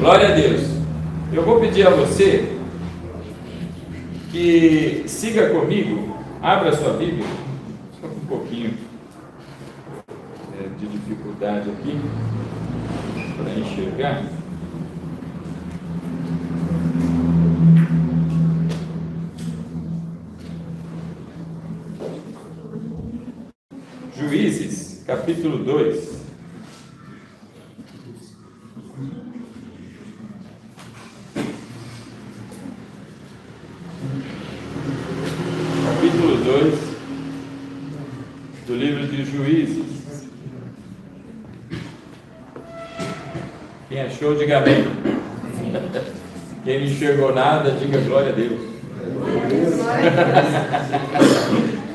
Glória a Deus. Eu vou pedir a você que siga comigo, abra sua Bíblia, só com um pouquinho de dificuldade aqui para enxergar. Juízes, capítulo 2. Capítulo 2 do livro de Juízes. Quem achou, diga amém. Quem não enxergou nada, diga glória a Deus.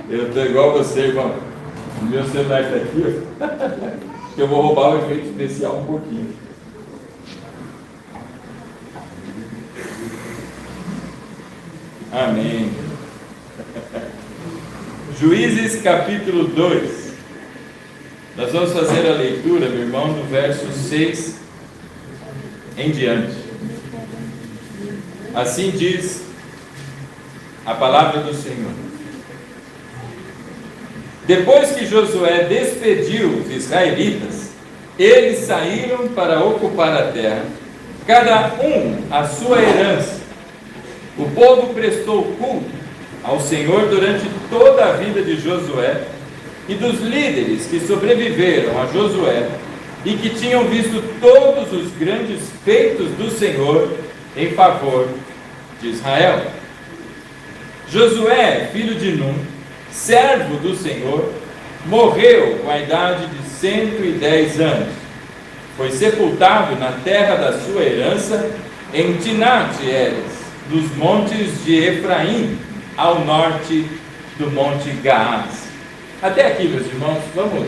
Eu estou igual você, irmão. O meu celular está aqui, ó. Acho que eu vou roubar o efeito especial um pouquinho. Amém. Juízes capítulo 2. Nós vamos fazer a leitura, meu irmão, do verso 6 em diante. Assim diz a palavra do Senhor. Depois que Josué despediu os israelitas, eles saíram para ocupar a terra, cada um a sua herança. O povo prestou culto ao Senhor durante toda a vida de Josué e dos líderes que sobreviveram a Josué e que tinham visto todos os grandes feitos do Senhor em favor de Israel. Josué, filho de Num, servo do Senhor, morreu com a idade de 110 anos. Foi sepultado na terra da sua herança, em Timnat-Heres, dos montes de Efraim, ao norte do monte Gaás. Até aqui, meus irmãos, vamos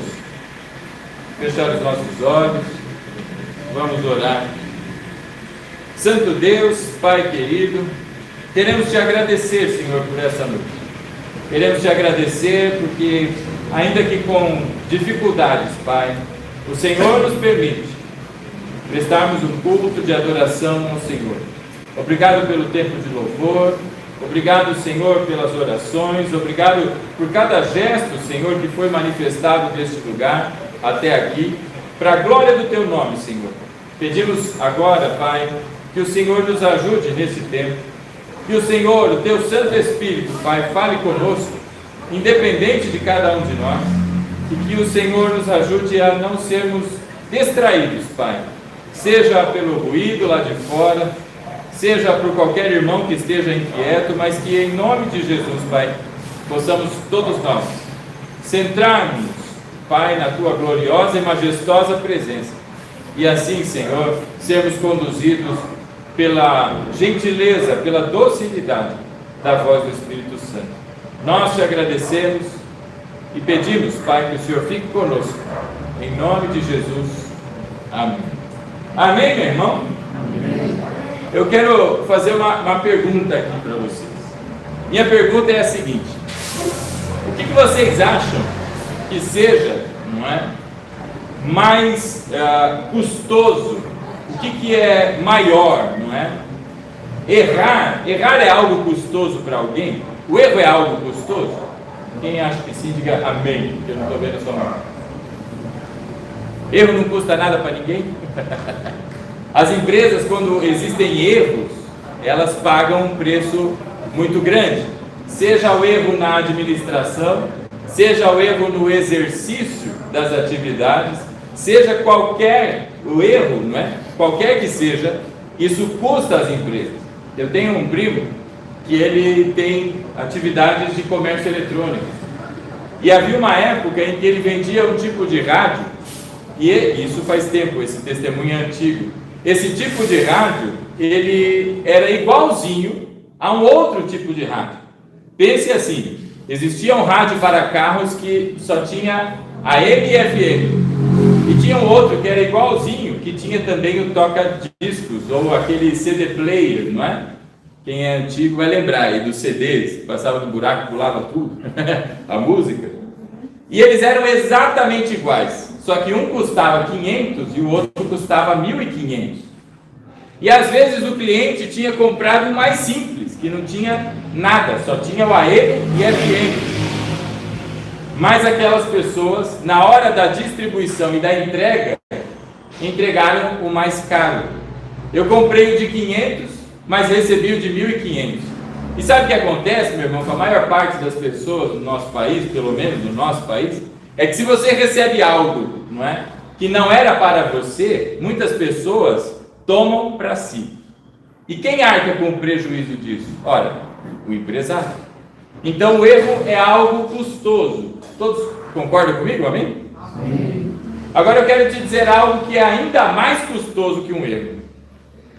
fechar os nossos olhos, vamos orar. Santo Deus, Pai querido, queremos te agradecer, Senhor, por essa noite. Queremos te agradecer porque, ainda que com dificuldades, Pai, o Senhor nos permite prestarmos um culto de adoração ao Senhor. Obrigado pelo tempo de louvor, obrigado, Senhor, pelas orações, obrigado por cada gesto, Senhor, que foi manifestado neste lugar até aqui, para a glória do Teu nome, Senhor. Pedimos agora, Pai, que o Senhor nos ajude nesse tempo, que o Senhor, o Teu Santo Espírito, Pai, fale conosco, independente de cada um de nós, e que o Senhor nos ajude a não sermos distraídos, Pai, seja pelo ruído lá de fora, seja por qualquer irmão que esteja inquieto, mas que em nome de Jesus, Pai, possamos todos nós centrar-nos, Pai, na Tua gloriosa e majestosa presença, e assim, Senhor, sermos conduzidos pela gentileza, pela docilidade da voz do Espírito Santo. Nós te agradecemos e pedimos, Pai, que o Senhor fique conosco, em nome de Jesus. Amém. Amém, meu irmão? Amém. Eu quero fazer uma pergunta aqui para vocês. Minha pergunta é a seguinte: o que vocês acham que seja, não é, mais custoso? O que é maior, não é? Errar é algo custoso para alguém? O erro é algo custoso? Quem acha que sim, diga amém, porque eu não estou vendo a sua mão. Erro não custa nada para ninguém? As empresas, quando existem erros, elas pagam um preço muito grande. Seja o erro na administração, seja o erro no exercício das atividades, seja qualquer o erro, não é? Qualquer que seja, isso custa às empresas. Eu tenho um primo que ele tem atividades de comércio eletrônico. E havia uma época em que ele vendia um tipo de rádio, e isso faz tempo, esse testemunho é antigo. Esse tipo de rádio, ele era igualzinho a um outro tipo de rádio. Pense assim, existia um rádio para carros que só tinha AM e FM. E tinha um outro que era igualzinho, que tinha também o toca-discos, ou aquele CD player, não é? Quem é antigo vai lembrar aí dos CDs, passava no buraco, pulava tudo, a música. E eles eram exatamente iguais, só que um custava 500 e o outro custava 1.500. E às vezes o cliente tinha comprado o mais simples, que não tinha nada, só tinha o AM e FM. Mas aquelas pessoas, na hora da distribuição e da entrega, entregaram o mais caro. Eu comprei o de 500, mas recebi o de 1.500. E sabe o que acontece, meu irmão, com a maior parte das pessoas do nosso país, pelo menos no nosso país, é que se você recebe algo, não é, que não era para você, muitas pessoas tomam para si. E quem arca com o prejuízo disso? Ora, o empresário. Então o erro é algo custoso. Todos concordam comigo? Amém? Amém. Agora eu quero te dizer algo que é ainda mais custoso que um erro.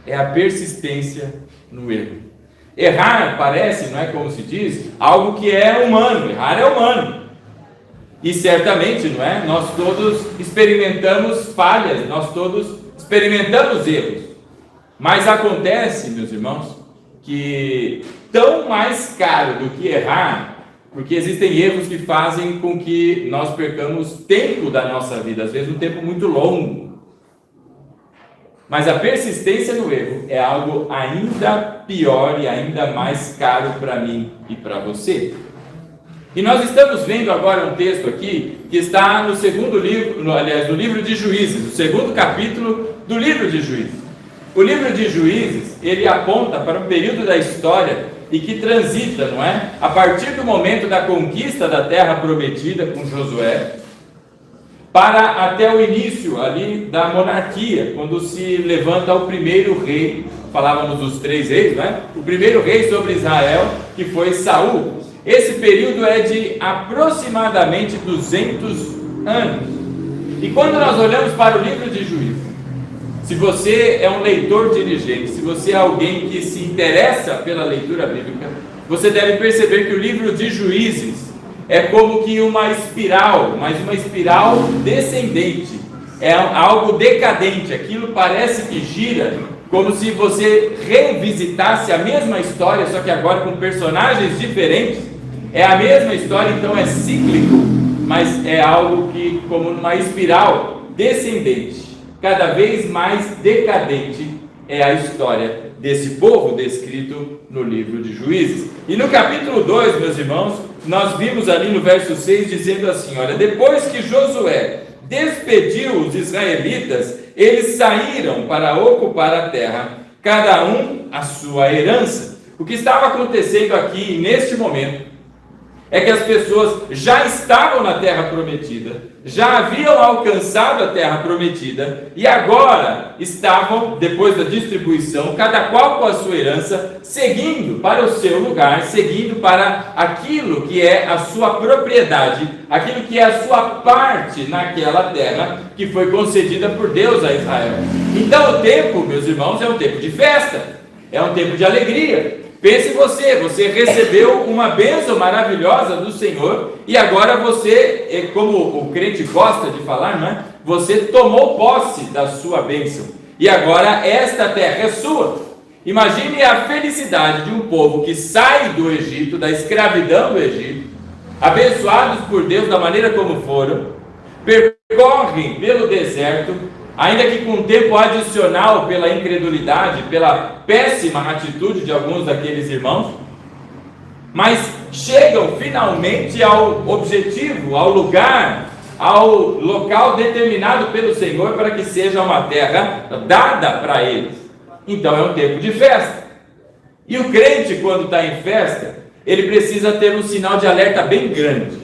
É a persistência no erro. Errar parece, não é como se diz, algo que é humano. Errar é humano. E certamente, não é? Nós todos experimentamos falhas, nós todos experimentamos erros. Mas acontece, meus irmãos, que tão mais caro do que errar, porque existem erros que fazem com que nós percamos tempo da nossa vida, às vezes um tempo muito longo. Mas a persistência no erro é algo ainda pior e ainda mais caro para mim e para você. E nós estamos vendo agora um texto aqui que está no segundo livro, no livro de Juízes, o segundo capítulo do livro de Juízes. O livro de Juízes, ele aponta para um período da história e que transita, não é? A partir do momento da conquista da terra prometida com Josué, para até o início ali da monarquia, quando se levanta o primeiro rei, falávamos dos 3 reis, não é? O primeiro rei sobre Israel, que foi Saul. Esse período é de aproximadamente 200 anos. E quando nós olhamos para o livro de Juízes, se você é um leitor diligente, se você é alguém que se interessa pela leitura bíblica, você deve perceber que o livro de Juízes é como que uma espiral, mas uma espiral descendente, é algo decadente. Aquilo parece que gira como se você revisitasse a mesma história, só que agora com personagens diferentes. É a mesma história, então é cíclico, mas é algo que, como uma espiral descendente, cada vez mais decadente é a história desse povo descrito no livro de Juízes. E no capítulo 2, meus irmãos, nós vimos ali no verso 6 dizendo assim: olha, depois que Josué despediu os israelitas, eles saíram para ocupar a terra, cada um a sua herança. O que estava acontecendo aqui neste momento é que as pessoas já estavam na terra prometida, já haviam alcançado a terra prometida e agora estavam, depois da distribuição, cada qual com a sua herança, seguindo para o seu lugar, seguindo para aquilo que é a sua propriedade, aquilo que é a sua parte naquela terra que foi concedida por Deus a Israel. Então o tempo, meus irmãos, é um tempo de festa, é um tempo de alegria. Pense você recebeu uma bênção maravilhosa do Senhor e agora você, como o crente gosta de falar, não é? Você tomou posse da sua bênção e agora esta terra é sua. Imagine a felicidade de um povo que sai do Egito, da escravidão do Egito, abençoados por Deus da maneira como foram, percorrem pelo deserto, ainda que com tempo adicional pela incredulidade, pela péssima atitude de alguns daqueles irmãos, mas chegam finalmente ao objetivo, ao lugar, ao local determinado pelo Senhor para que seja uma terra dada para eles. Então é um tempo de festa. E o crente, quando está em festa, ele precisa ter um sinal de alerta bem grande.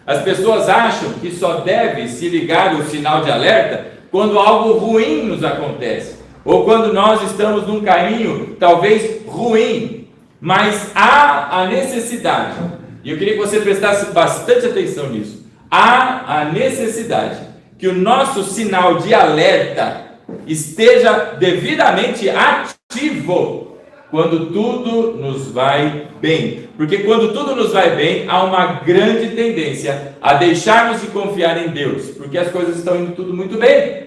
As pessoas acham que só deve se ligar o sinal de alerta quando algo ruim nos acontece, ou quando nós estamos num caminho talvez ruim, mas há a necessidade, e eu queria que você prestasse bastante atenção nisso, há a necessidade que o nosso sinal de alerta esteja devidamente ativo quando tudo nos vai bem, porque quando tudo nos vai bem, há uma grande tendência a deixarmos de confiar em Deus, porque as coisas estão indo tudo muito bem,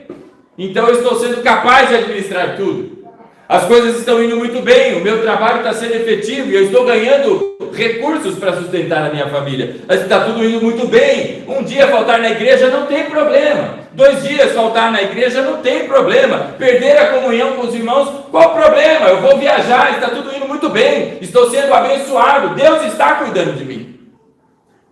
então eu estou sendo capaz de administrar tudo. As coisas estão indo muito bem, o meu trabalho está sendo efetivo e eu estou ganhando recursos para sustentar a minha família. Está tudo indo muito bem. Um dia faltar na igreja não tem problema. 2 dias faltar na igreja não tem problema. Perder a comunhão com os irmãos, qual o problema? Eu vou viajar, está tudo indo muito bem. Estou sendo abençoado. Deus está cuidando de mim.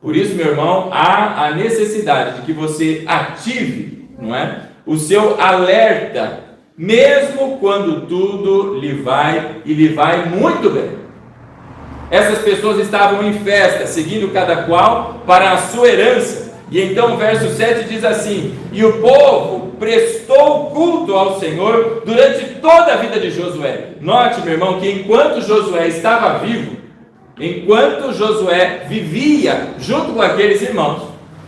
Por isso, meu irmão, há a necessidade de que você ative, não é, o seu alerta, mesmo quando tudo lhe vai muito bem. Essas pessoas estavam em festa, seguindo cada qual para a sua herança. E então o verso 7 diz assim: e o povo prestou culto ao Senhor durante toda a vida de Josué. Note, meu irmão, que enquanto Josué estava vivo, enquanto Josué vivia junto com aqueles irmãos,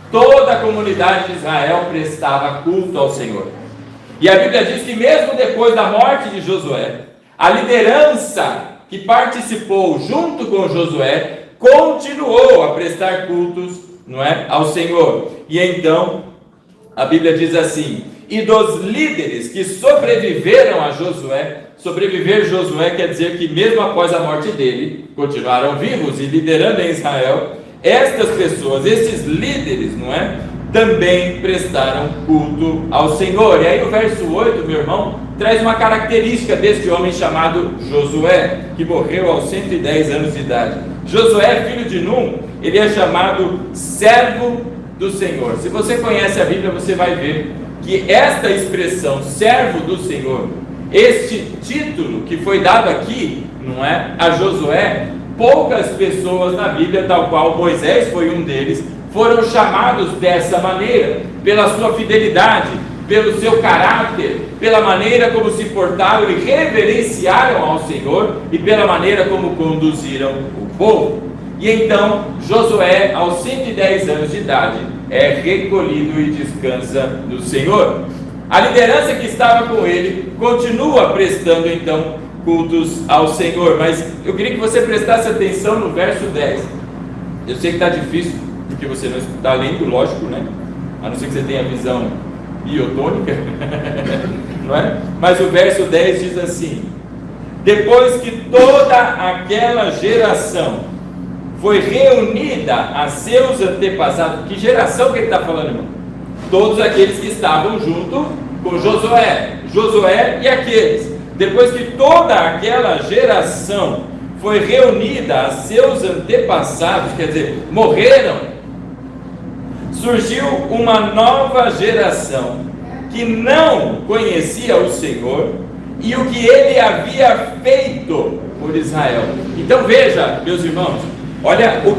toda a comunidade de Israel prestava culto ao Senhor. E a Bíblia diz que mesmo depois da morte de Josué, a liderança que participou junto com Josué continuou a prestar cultos, não é, ao Senhor. E então a Bíblia diz assim: e dos líderes que sobreviveram a Josué, sobreviver Josué quer dizer que mesmo após a morte dele, continuaram vivos e liderando em Israel. Estas pessoas, esses líderes, não é, também prestaram culto ao Senhor. E aí o verso 8, meu irmão, traz uma característica deste homem chamado Josué, que morreu aos 110 anos de idade. Josué, filho de Num, ele é chamado servo do Senhor. Se você conhece a Bíblia, você vai ver que esta expressão, servo do Senhor, este título que foi dado aqui, não é, a Josué, poucas pessoas na Bíblia, tal qual Moisés foi um deles, foram chamados dessa maneira, pela sua fidelidade, pelo seu caráter, pela maneira como se portaram e reverenciaram ao Senhor e pela maneira como conduziram o povo. E então Josué, aos 110 anos de idade, é recolhido e descansa no Senhor. A liderança que estava com ele continua prestando então cultos ao Senhor, mas eu queria que você prestasse atenção no verso 10. Eu sei que está difícil, porque você não está lendo, lógico, né? A não ser que você tenha visão biotônica, não é? Mas o verso 10 diz assim: depois que toda aquela geração foi reunida a seus antepassados. Que geração que ele está falando, irmão? Todos aqueles que estavam junto com Josué e aqueles. Depois que toda aquela geração foi reunida a seus antepassados, quer dizer, morreram, surgiu uma nova geração que não conhecia o Senhor e o que ele havia feito por Israel. Então veja, meus irmãos, olha o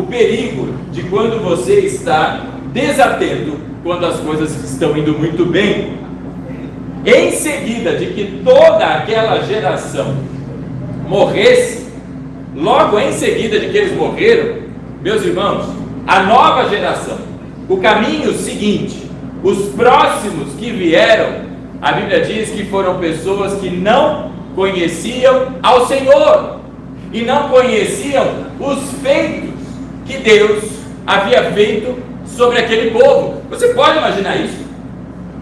perigo de quando você está desatento, quando as coisas estão indo muito bem. Em seguida de que toda aquela geração morresse, logo em seguida de que eles morreram, meus irmãos, a nova geração, o caminho seguinte, os próximos que vieram, a Bíblia diz que foram pessoas que não conheciam ao Senhor e não conheciam os feitos que Deus havia feito sobre aquele povo. Você pode imaginar isso?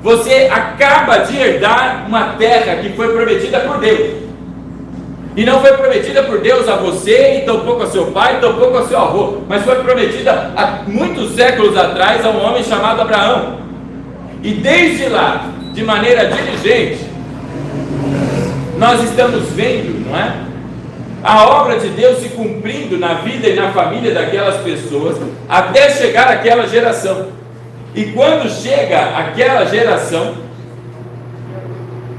Você acaba de herdar uma terra que foi prometida por Deus, e não foi prometida por Deus a você, e tampouco a seu pai, tampouco a seu avô, mas foi prometida há muitos séculos atrás a um homem chamado Abraão. E desde lá, de maneira diligente, nós estamos vendo, não é, a obra de Deus se cumprindo na vida e na família daquelas pessoas, até chegar àquela geração. E quando chega aquela geração,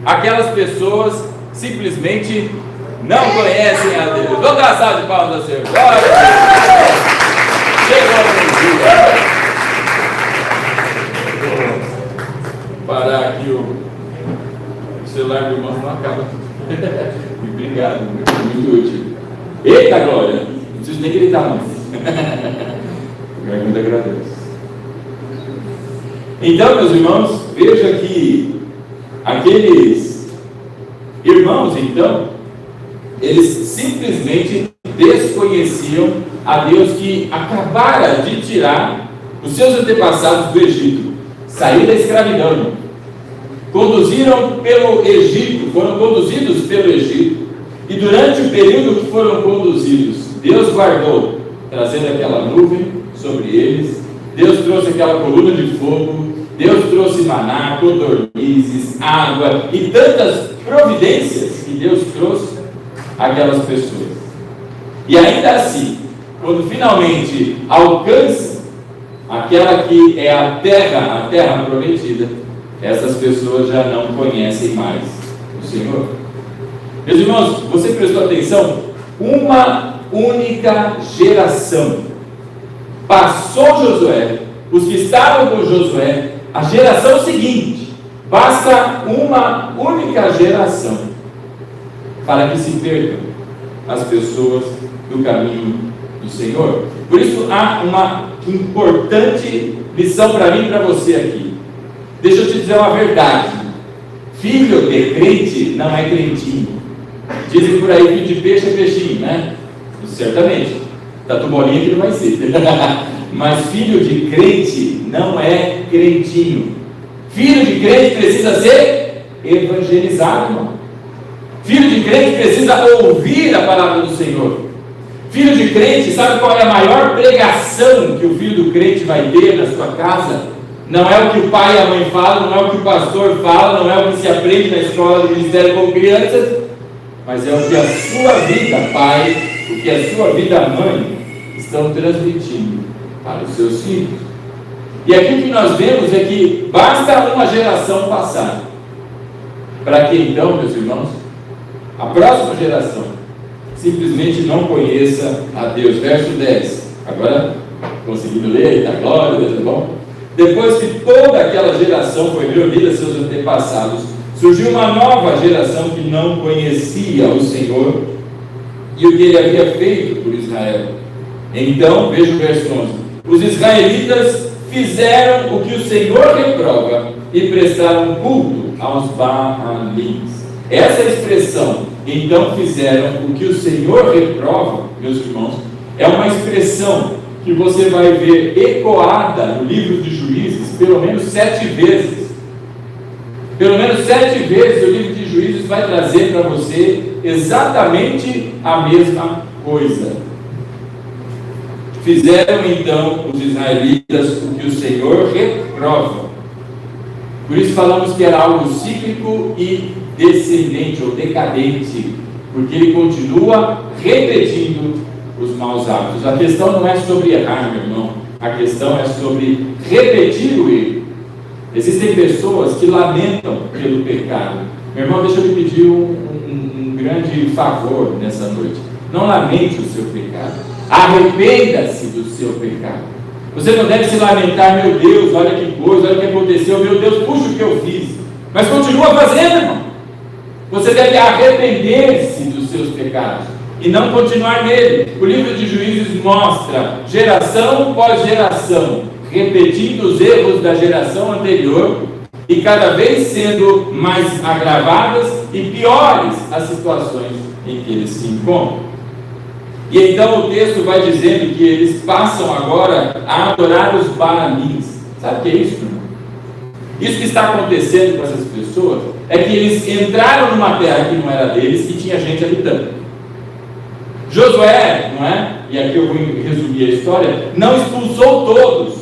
aquelas pessoas simplesmente não conhecem a Deus. Vamos dar uma salva de palmas ao Senhor. Glória a Deus. Chegou a dia. Parar aqui o celular do irmão não acaba. Obrigado, muito útil. Eita glória! Não preciso nem gritar mais. Muito agradeço. Então, meus irmãos, veja que aqueles irmãos, então, eles simplesmente desconheciam a Deus que acabara de tirar os seus antepassados do Egito, sair da escravidão, irmão. conduziram pelo Egito, foram conduzidos pelo Egito, e durante o período que foram conduzidos, Deus guardou, trazendo aquela nuvem sobre eles, Deus trouxe aquela coluna de fogo, Deus trouxe maná, codornizes, água e tantas providências que Deus trouxe àquelas pessoas. E ainda assim, quando finalmente alcança aquela que é a terra prometida, essas pessoas já não conhecem mais o Senhor. Meus irmãos, você prestou atenção? Uma única geração passou Josué, os que estavam com Josué, a geração seguinte, basta uma única geração para que se percam as pessoas do caminho do Senhor. Por isso há uma importante lição para mim e para você aqui. Deixa eu te dizer uma verdade: filho de crente não é crentinho. Dizem por aí, filho de peixe é peixinho, né? Certamente, tatu bolinha que não vai ser. Mas filho de crente não é crentinho. Filho de crente precisa ser evangelizado, irmão. Filho de crente precisa ouvir a palavra do Senhor. Filho de crente, sabe qual é a maior pregação que o filho do crente vai ter na sua casa? Não é o que o pai e a mãe falam, não é o que o pastor fala, não é o que se aprende na escola de ministério com crianças, mas é o que a sua vida, pai, o que a sua vida, mãe, estão transmitindo para os seus filhos. E aqui o que nós vemos é que basta uma geração passar, para que então, meus irmãos, a próxima geração simplesmente não conheça a Deus. Verso 10, agora conseguindo ler, está glória, Deus é bom. Depois que toda aquela geração foi reunida, seus antepassados, surgiu uma nova geração que não conhecia o Senhor e o que ele havia feito por Israel. Então, veja o verso 11: os israelitas fizeram o que o Senhor reprova e prestaram culto aos Baalins. Essa expressão, então fizeram o que o Senhor reprova, meus irmãos, é uma expressão que você vai ver ecoada no livro de Juízes pelo menos 7 vezes. Pelo menos 7 vezes o livro de Juízes vai trazer para você exatamente a mesma coisa. Fizeram então os israelitas o que o Senhor reprova. Por isso falamos que era algo cíclico e descendente ou decadente, porque ele continua repetindo os maus hábitos. A questão não é sobre errar, meu irmão, a questão é sobre repetir o erro. Existem pessoas que lamentam pelo pecado. Meu irmão, deixa eu lhe pedir um grande favor nessa noite: não lamente o seu pecado, arrependa-se do seu pecado. Você não deve se lamentar: meu Deus, olha que coisa, olha o que aconteceu, meu Deus, puxa o que eu fiz. Mas continua fazendo, irmão. Você deve arrepender-se dos seus pecados e não continuar nele. O livro de Juízes mostra geração após geração repetindo os erros da geração anterior e cada vez sendo mais agravadas e piores as situações em que eles se encontram. E então o texto vai dizendo que eles passam agora a adorar os Baalins. Sabe o que é isso, irmão? Isso que está acontecendo com essas pessoas é que eles entraram numa terra que não era deles e tinha gente habitando. Josué, não é? E aqui eu vou resumir a história, não expulsou todos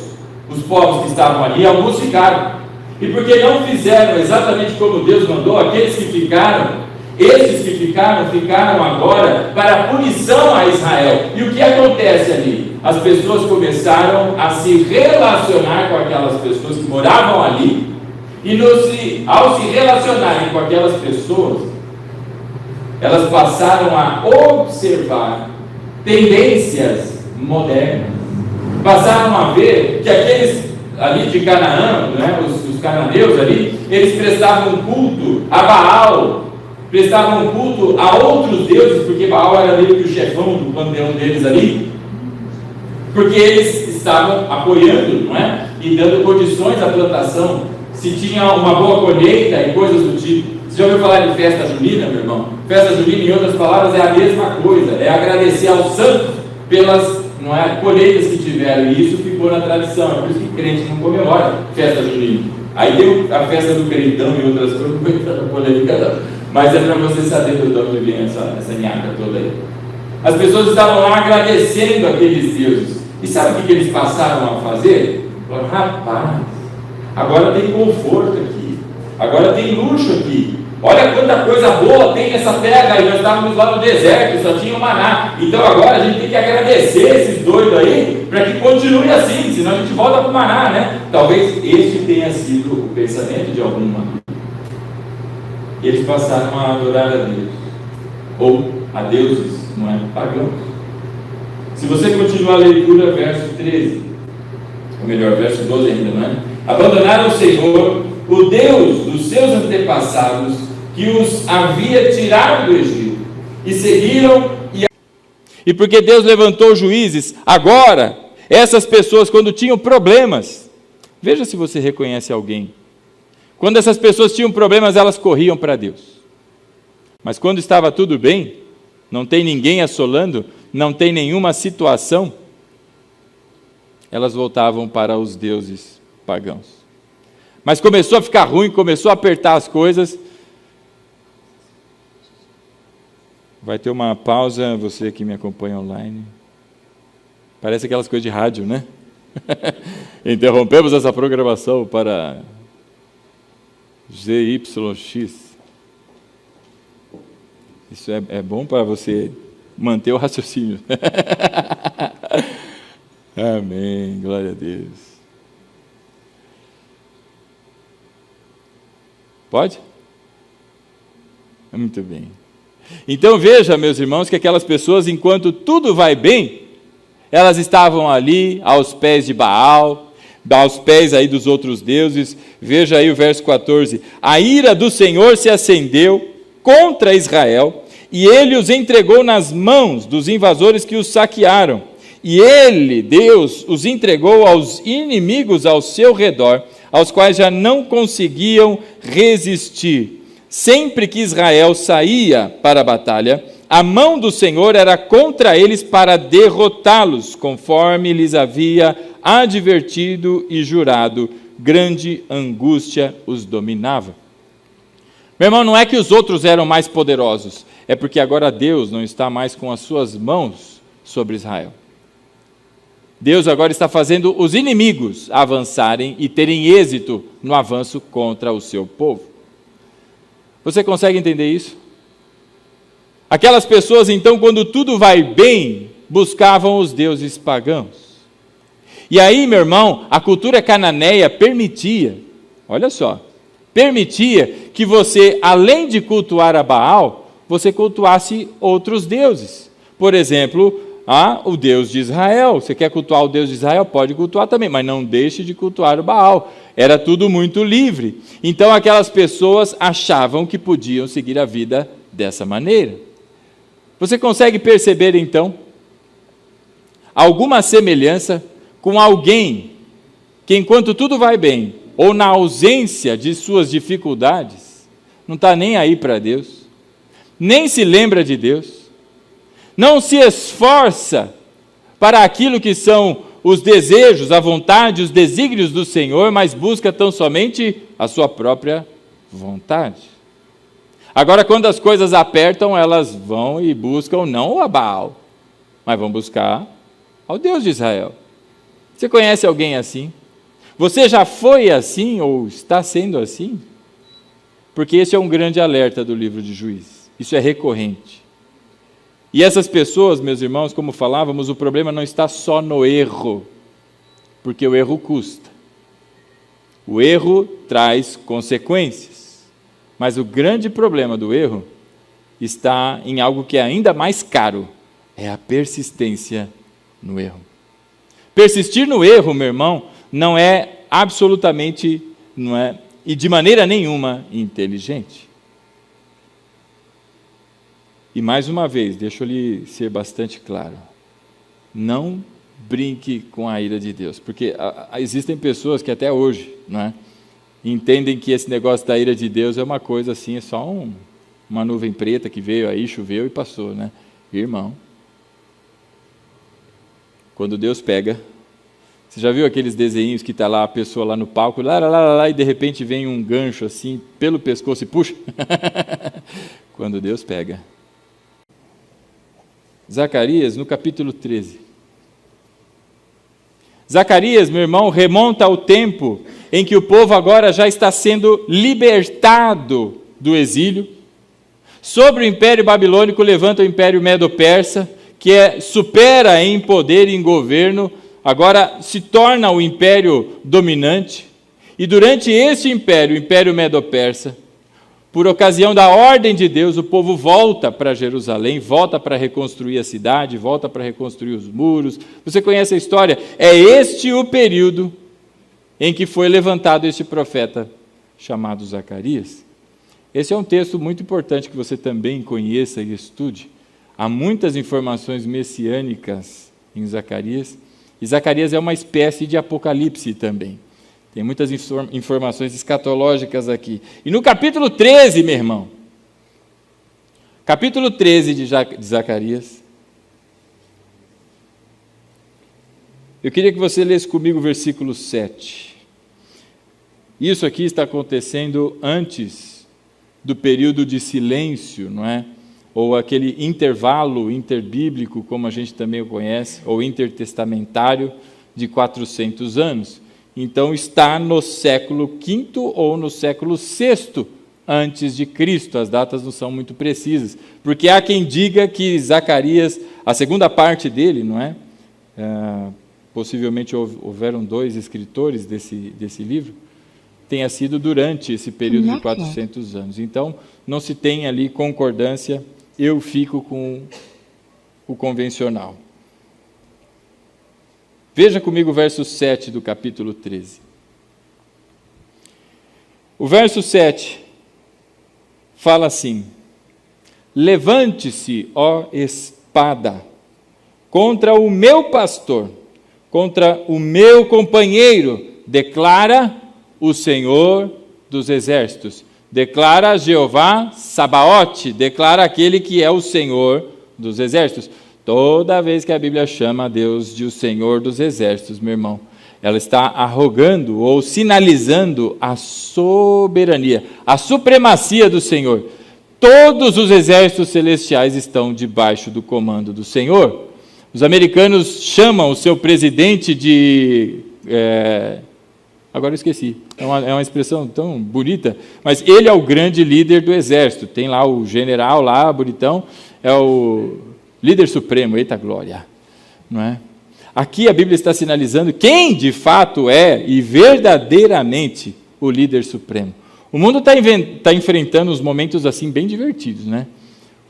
os povos que estavam ali, alguns ficaram. E porque não fizeram exatamente como Deus mandou, aqueles que ficaram, esses que ficaram agora para punição a Israel. E o que acontece ali? As pessoas começaram a se relacionar com aquelas pessoas que moravam ali, e ao se relacionarem com aquelas pessoas, elas passaram a observar tendências modernas, passaram a ver que aqueles ali de Canaã, né, os cananeus ali, eles prestavam culto a Baal, prestavam culto a outros deuses, porque Baal era meio que o chefão do panteão deles ali, porque eles estavam apoiando, não é? E dando condições à plantação, se tinha uma boa colheita e coisas do tipo. Você já ouviu falar de festa junina, meu irmão? Festa junina, em outras palavras, é a mesma coisa, é agradecer aos santos pelas, não é, colheitas que tiveram, e isso ficou na tradição. É por isso que crente não comemora festa junina. Aí tem a festa do crentão e outras coisas, não vou entrar na polêmica não. Mas é para você saber de onde vem essa nhaca toda aí. As pessoas estavam lá agradecendo aqueles deuses. E sabe o que eles passaram a fazer? Falaram, rapaz, agora tem conforto aqui, agora tem luxo aqui. Olha quanta coisa boa tem nessa terra. E nós estávamos lá no deserto, só tinha o maná. Então agora a gente tem que agradecer esses doidos aí, para que continue assim, senão a gente volta para o maná, né? Talvez este tenha sido o pensamento de alguma. Eles passaram a adorar a Deus, ou a deuses, não é? Pagãos. Se você continuar a leitura, verso 13, ou melhor, verso 12 ainda, não é? Abandonaram o Senhor, o Deus dos seus antepassados, que os havia tirado do Egito, e seguiram. E porque Deus levantou juízes, agora, essas pessoas, quando tinham problemas, veja se você reconhece alguém. Quando essas pessoas tinham problemas, elas corriam para Deus. Mas quando estava tudo bem, não tem ninguém assolando, não tem nenhuma situação, elas voltavam para os deuses pagãos. Mas começou a ficar ruim, começou a apertar as coisas. Vai ter uma pausa, você que me acompanha online. Parece aquelas coisas de rádio, né? Interrompemos essa programação para ZYX. Isso é bom para você manter o raciocínio. Amém, glória a Deus. Pode? Muito bem. Então veja, meus irmãos, que aquelas pessoas, enquanto tudo vai bem, elas estavam ali aos pés de Baal, aos pés aí dos outros deuses. Veja aí o verso 14: a ira do Senhor se acendeu contra Israel, e ele os entregou nas mãos dos invasores que os saquearam. E ele, Deus, os entregou aos inimigos ao seu redor, aos quais já não conseguiam resistir. Sempre que Israel saía para a batalha, a mão do Senhor era contra eles para derrotá-los, conforme lhes havia advertido e jurado. Grande angústia os dominava. Meu irmão, não é que os outros eram mais poderosos, é porque agora Deus não está mais com as suas mãos sobre Israel. Deus agora está fazendo os inimigos avançarem e terem êxito no avanço contra o seu povo. Você consegue entender isso? Aquelas pessoas, então, quando tudo vai bem, buscavam os deuses pagãos. E aí, meu irmão, a cultura cananeia permitia, olha só, permitia que você, além de cultuar a Baal, você cultuasse outros deuses. Por exemplo, o Deus de Israel. Você quer cultuar o Deus de Israel? Pode cultuar também, mas não deixe de cultuar o Baal. Era tudo muito livre. Então aquelas pessoas achavam que podiam seguir a vida dessa maneira. Você consegue perceber então alguma semelhança com alguém que, enquanto tudo vai bem, ou na ausência de suas dificuldades, não está nem aí para Deus, nem se lembra de Deus, não se esforça para aquilo que são os desejos, a vontade, os desígnios do Senhor, mas busca tão somente a sua própria vontade. Agora, quando as coisas apertam, elas vão e buscam não a Baal, mas vão buscar ao Deus de Israel. Você conhece alguém assim? Você já foi assim ou está sendo assim? Porque esse é um grande alerta do livro de Juízes. Isso é recorrente. E essas pessoas, meus irmãos, como falávamos, o problema não está só no erro, porque o erro custa. O erro traz consequências. Mas o grande problema do erro está em algo que é ainda mais caro, é a persistência no erro. Persistir no erro, meu irmão, não é absolutamente, e de maneira nenhuma, inteligente. E mais uma vez, deixa eu lhe ser bastante claro, não brinque com a ira de Deus, porque existem pessoas que até hoje, entendem que esse negócio da ira de Deus é uma coisa assim, é só uma nuvem preta que veio aí, choveu e passou, Irmão, quando Deus pega, Você já viu aqueles desenhos que está lá a pessoa lá no palco, lá, e de repente vem um gancho assim, pelo pescoço e puxa? Quando Deus pega. Zacarias, no capítulo 13. Zacarias, meu irmão, remonta ao tempo em que o povo agora já está sendo libertado do exílio. Sobre o Império Babilônico levanta o Império Medo-Persa, que supera em poder e em governo, agora se torna o império dominante. E durante este império, o Império Medo-Persa, por ocasião da ordem de Deus, o povo volta para Jerusalém, volta para reconstruir a cidade, volta para reconstruir os muros. Você conhece a história? É este o período em que foi levantado este profeta chamado Zacarias. Esse é um texto muito importante que você também conheça e estude. Há muitas informações messiânicas em Zacarias, e Zacarias é uma espécie de Apocalipse também. Tem muitas informações escatológicas aqui. E no capítulo 13, meu irmão, capítulo 13 de Zacarias, eu queria que você lesse comigo o versículo 7. Isso aqui está acontecendo antes do período de silêncio, não é? Ou aquele intervalo interbíblico, como a gente também o conhece, ou intertestamentário, de 400 anos. Então está no século V ou no século VI antes de Cristo. As datas não são muito precisas, porque há quem diga que Zacarias, a segunda parte dele, não é? Possivelmente houveram 2 escritores desse livro, tenha sido durante esse período de 400 anos. Então, não se tem ali concordância, eu fico com o convencional. Veja comigo o verso 7 do capítulo 13. O verso 7 fala assim: levante-se, ó espada, contra o meu pastor, contra o meu companheiro, declara o Senhor dos Exércitos. Declara Jeová Sabaote, declara aquele que é o Senhor dos Exércitos. Toda vez que a Bíblia chama a Deus de o Senhor dos Exércitos, meu irmão, ela está arrogando ou sinalizando a soberania, a supremacia do Senhor. Todos os exércitos celestiais estão debaixo do comando do Senhor. Os americanos chamam o seu presidente de... agora eu esqueci, é uma expressão tão bonita, mas ele é o grande líder do exército. Tem lá o general, lá, bonitão, é o líder supremo, eita glória, não é? Aqui a Bíblia está sinalizando quem de fato é e verdadeiramente o líder supremo. O mundo está enfrentando uns momentos assim bem divertidos, né?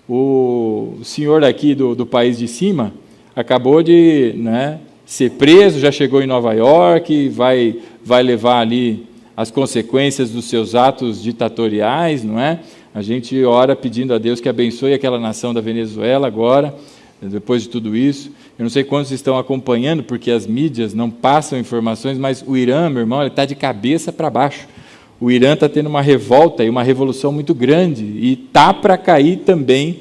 O senhor aqui do país de cima acabou de, né, ser preso, já chegou em Nova York, vai levar ali as consequências dos seus atos ditatoriais, não é? A gente ora pedindo a Deus que abençoe aquela nação da Venezuela agora, depois de tudo isso. Eu não sei quantos estão acompanhando, porque as mídias não passam informações, mas o Irã, meu irmão, ele está de cabeça para baixo. O Irã está tendo uma revolta e uma revolução muito grande, e está para cair também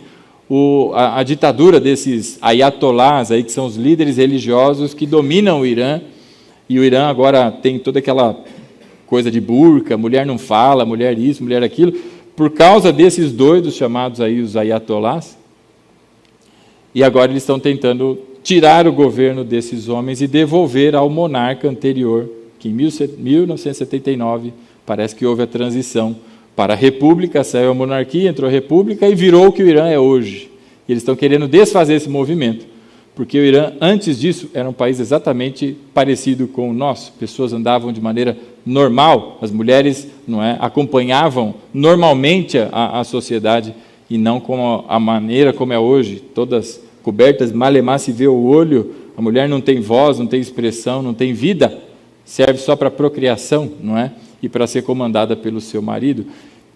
a ditadura desses ayatolás, aí, que são os líderes religiosos que dominam o Irã, e o Irã agora tem toda aquela coisa de burca, mulher não fala, mulher isso, mulher aquilo, por causa desses doidos chamados aí os ayatolás, e agora eles estão tentando tirar o governo desses homens e devolver ao monarca anterior, que em 1979 parece que houve a transição para a república, saiu a monarquia, entrou a república e virou o que o Irã é hoje. E eles estão querendo desfazer esse movimento, porque o Irã, antes disso, era um país exatamente parecido com o nosso. Pessoas andavam de maneira normal, as mulheres, não é, acompanhavam normalmente a sociedade, e não como a maneira como é hoje, todas cobertas, malemar se vê o olho, a mulher não tem voz, não tem expressão, não tem vida, serve só para procriação, não é? E para ser comandada pelo seu marido.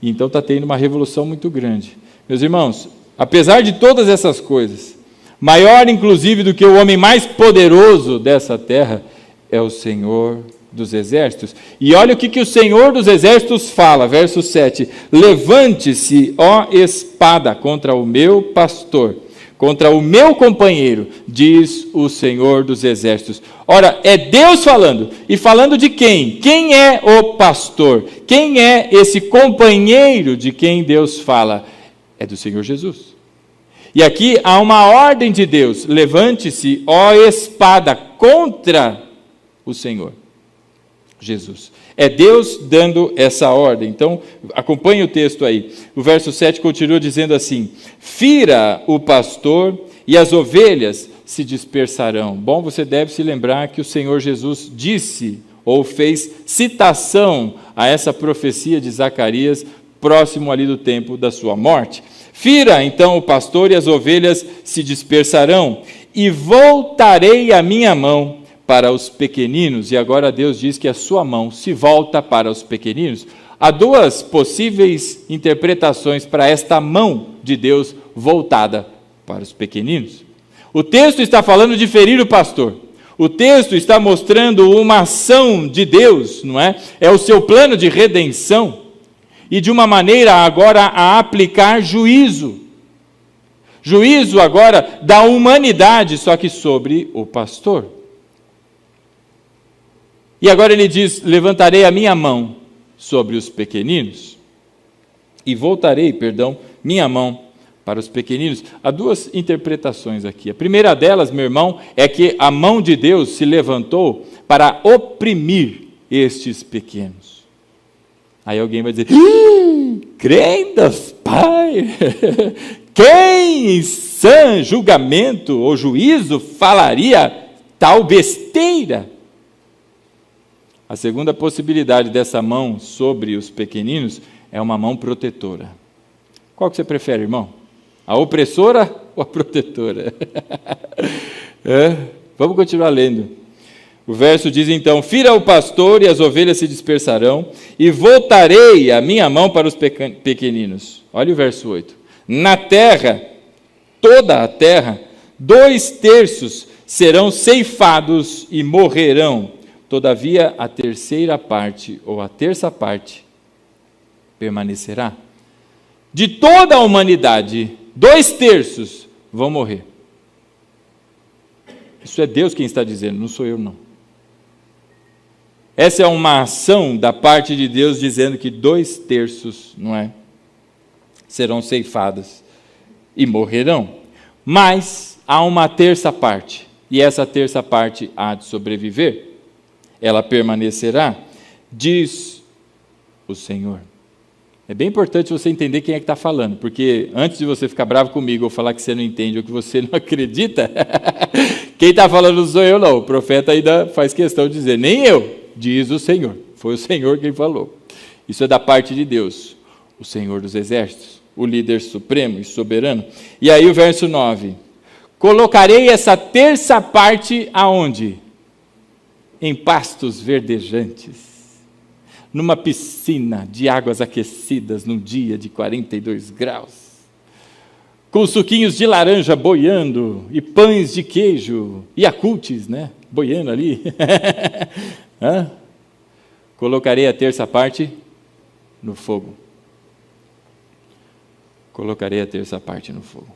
E então está tendo uma revolução muito grande. Meus irmãos, apesar de todas essas coisas, maior inclusive do que o homem mais poderoso dessa terra é o Senhor dos Exércitos. E olha o que o Senhor dos Exércitos fala, verso 7: levante-se, ó espada, contra o meu pastor, contra o meu companheiro, diz o Senhor dos Exércitos. Ora, é Deus falando, e falando de quem? Quem é o pastor? Quem é esse companheiro de quem Deus fala? É do Senhor Jesus. E aqui há uma ordem de Deus: levante-se, ó espada, contra o Senhor Jesus. É Deus dando essa ordem. Então, acompanhe o texto aí. O verso 7 continua dizendo assim: fira o pastor e as ovelhas se dispersarão. Bom, você deve se lembrar que o Senhor Jesus disse, ou fez citação a essa profecia de Zacarias, próximo ali do tempo da sua morte. Fira então o pastor e as ovelhas se dispersarão, e voltarei a minha mão para os pequeninos. E agora Deus diz que a sua mão se volta para os pequeninos. Há duas possíveis interpretações para esta mão de Deus voltada para os pequeninos. O texto está falando de ferir o pastor. O texto está mostrando uma ação de Deus, não é? É o seu plano de redenção. E de uma maneira agora a aplicar juízo. Juízo agora da humanidade, só que sobre o pastor. E agora ele diz: levantarei a minha mão sobre os pequeninos, e voltarei, minha mão para os pequeninos. Há duas interpretações aqui. A primeira delas, meu irmão, é que a mão de Deus se levantou para oprimir estes pequenos. Aí alguém vai dizer: crendas, pai, quem em sã julgamento ou juízo falaria tal besteira? A segunda possibilidade dessa mão sobre os pequeninos é uma mão protetora. Qual que você prefere, irmão? A opressora ou a protetora? Vamos continuar lendo. O verso diz então: fira o pastor e as ovelhas se dispersarão, e voltarei a minha mão para os pequeninos. Olha o verso 8. Na terra, toda a terra, 2/3 serão ceifados e morrerão. Todavia, a terceira parte, ou a terça parte, permanecerá. De toda a humanidade, 2/3 vão morrer. Isso é Deus quem está dizendo, não sou eu, não. Essa é uma ação da parte de Deus dizendo que 2/3, não é? Serão ceifadas e morrerão. Mas há uma terça parte, e essa terça parte há de sobreviver. Ela permanecerá, diz o Senhor. É bem importante você entender quem é que está falando, porque antes de você ficar bravo comigo ou falar que você não entende ou que você não acredita, quem está falando não sou eu, não. O profeta ainda faz questão de dizer: nem eu, diz o Senhor. Foi o Senhor quem falou. Isso é da parte de Deus, o Senhor dos Exércitos, o líder supremo e soberano. E aí o verso 9: colocarei essa terça parte aonde? Em pastos verdejantes, numa piscina de águas aquecidas num dia de 42 graus, com suquinhos de laranja boiando, e pães de queijo, e Yakults, né, boiando ali. Colocarei a terça parte no fogo. Colocarei a terça parte no fogo.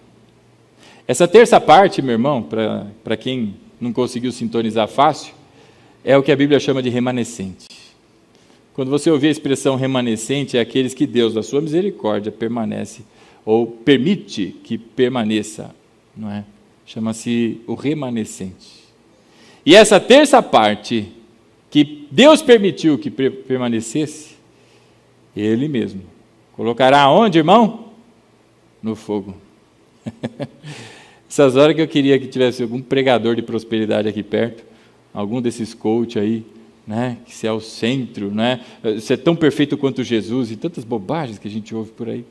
Essa terça parte, meu irmão, para quem não conseguiu sintonizar fácil, é o que a Bíblia chama de remanescente. Quando você ouvir a expressão remanescente, é aqueles que Deus, da sua misericórdia, permanece, ou permite que permaneça, não é? Chama-se o remanescente. E essa terça parte, que Deus permitiu que permanecesse, Ele mesmo colocará onde, irmão? No fogo. Essas horas que eu queria que tivesse algum pregador de prosperidade aqui perto, algum desses coach aí, né, que você é o centro, né, você é tão perfeito quanto Jesus, e tantas bobagens que a gente ouve por aí.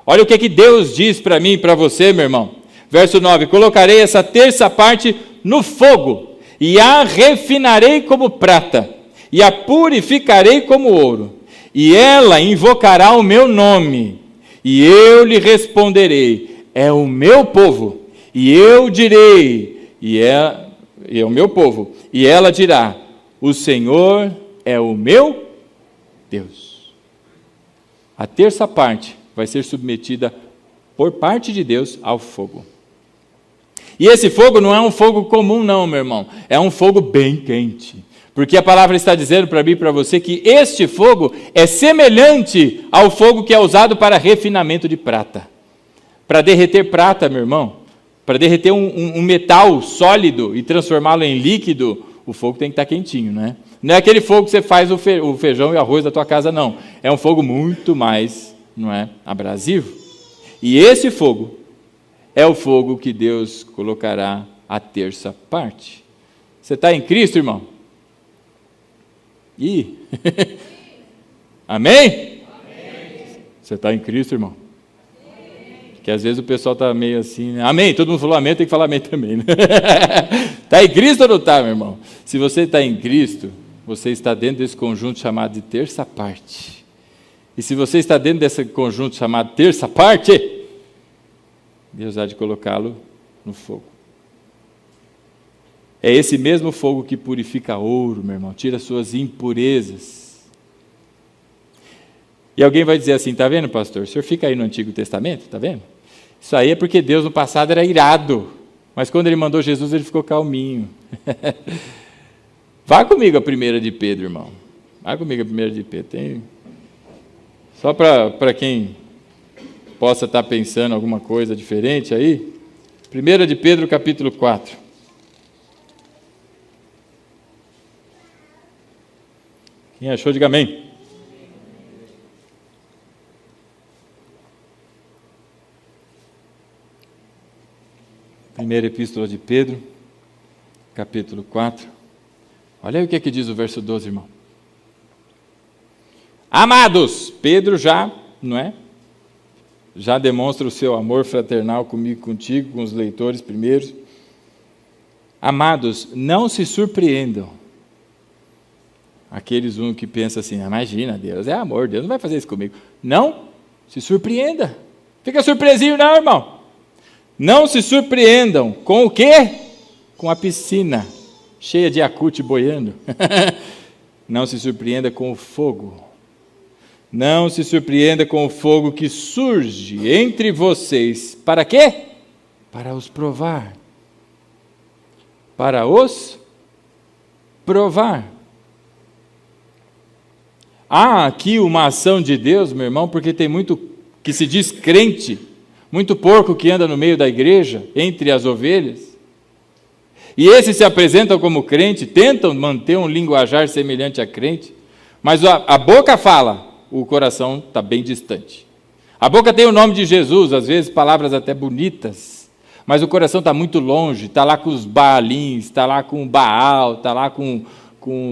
Olha o que Deus diz para mim e para você, meu irmão. Verso 9: colocarei essa terça parte no fogo, e a refinarei como prata, e a purificarei como ouro, e ela invocará o meu nome, e eu lhe responderei: é o meu povo, e eu direi, e é o meu povo, e ela dirá: o Senhor é o meu Deus. A terça parte vai ser submetida por parte de Deus ao fogo. E esse fogo não é um fogo comum não, meu irmão. É um fogo bem quente. Porque a palavra está dizendo para mim e para você que este fogo é semelhante ao fogo que é usado para refinamento de prata. Para derreter prata, meu irmão, para derreter um metal sólido e transformá-lo em líquido, o fogo tem que estar quentinho, né? Não é aquele fogo que você faz o feijão e o arroz da tua casa, não. É um fogo muito mais, não é, abrasivo. E esse fogo é o fogo que Deus colocará a terça parte. Você está em Cristo, irmão? Ih! Amém? Amém? Você está em Cristo, irmão? Que às vezes o pessoal está meio assim, né? Amém, todo mundo falou amém, tem que falar amém também, né? Está em Cristo ou não está, meu irmão? Se você está em Cristo, você está dentro desse conjunto chamado de terça parte. E se você está dentro desse conjunto chamado terça parte, Deus há de colocá-lo no fogo. É esse mesmo fogo que purifica ouro, meu irmão, tira suas impurezas. E alguém vai dizer assim, está vendo, pastor? O senhor fica aí no Antigo Testamento, está vendo? Isso aí é porque Deus no passado era irado, mas quando Ele mandou Jesus, Ele ficou calminho. Vá comigo a 1 de Pedro, irmão. Vá comigo a 1 de Pedro. Só para quem possa estar pensando alguma coisa diferente aí. 1 de Pedro, capítulo 4. Quem achou, diga amém. Primeira epístola de Pedro, capítulo 4. Olha aí o que é que diz o verso 12, irmão. Amados, Pedro já, não é? Já demonstra o seu amor fraternal comigo, contigo, com os leitores primeiros. Amados, não se surpreendam. Aqueles que pensam assim, imagina, Deus é amor, Deus não vai fazer isso comigo. Não, se surpreenda. Fica surpresinho não, irmão. Não se surpreendam com o quê? Com a piscina cheia de Yakult boiando. Não se surpreenda com o fogo. Não se surpreenda com o fogo que surge entre vocês. Para quê? Para os provar. Para os provar. Há aqui uma ação de Deus, meu irmão, porque tem muito que se diz crente, muito porco que anda no meio da igreja, entre as ovelhas. E esses se apresentam como crente, tentam manter um linguajar semelhante a crente, mas a boca fala, o coração está bem distante. A boca tem o nome de Jesus, às vezes palavras até bonitas, mas o coração está muito longe, está lá com os Baalins, está lá com o Baal, está lá com